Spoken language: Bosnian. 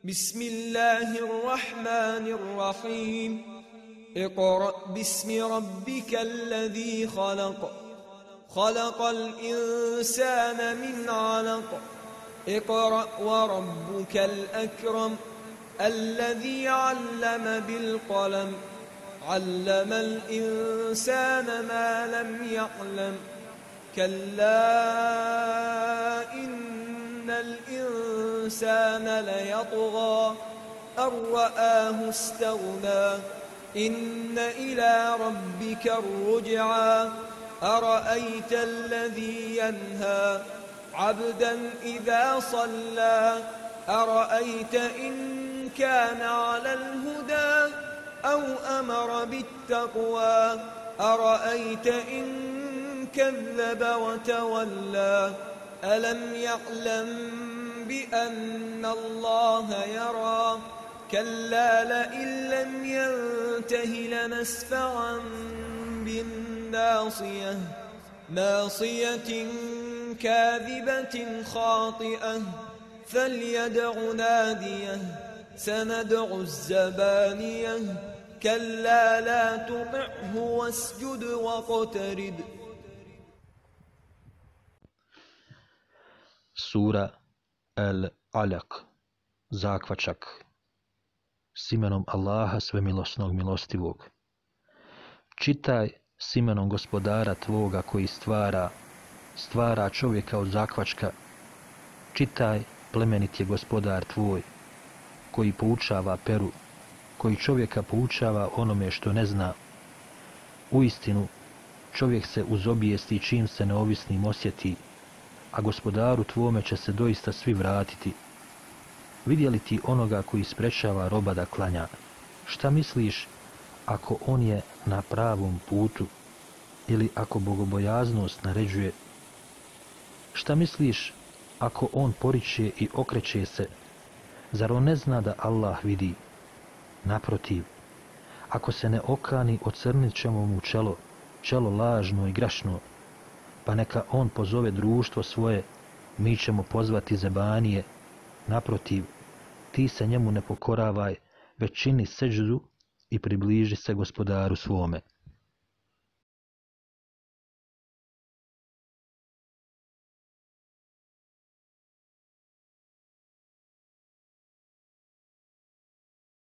بسم الله الرحمن الرحيم اقرأ باسم ربك الذي خلق خلق الإنسان من علق اقرأ وربك الأكرم الذي علم بالقلم علم الإنسان ما لم يعلم كلا إن الإنسان ليطغى أن رآه استغنى إن إلى ربك الرجعى أرأيت الذي ينهى عبدا إذا صلى أرأيت إن كان على الهدى أو أمر بالتقوى أرأيت إن كذب وتولى ألم يعلم بأن الله يرى كلا لئن لم ينته لنسفعا بالناصية ناصية كاذبة خاطئة فليدع ناديه سندع الزبانية كلا لا تطعه واسجد واقترب. Sura Al-Alaq, zakvačak, s imenom Allaha svemilosnog milostivog. Čitaj s imenom gospodara tvoga koji stvara čovjeka od zakvačka. Čitaj, plemenit je gospodar tvoj, koji poučava peru, koji čovjeka poučava onome što ne zna. Uistinu, čovjek se uzobijesti čim se neovisnim osjeti, a gospodaru tvome će se doista svi vratiti. Vidjeli ti onoga koji sprečava roba da klanja? Šta misliš ako on je na pravom putu ili ako bogobojaznost naređuje? Šta misliš ako on poriče i okreće se? Zar on ne zna da Allah vidi? Naprotiv, ako se ne okani, ocrnit ćemo mu čelo lažno i grešno, pa neka on pozove društvo svoje, mi ćemo pozvati zebanije. Naprotiv, ti se njemu ne pokoravaj, već čini seđdu i približi se gospodaru svome.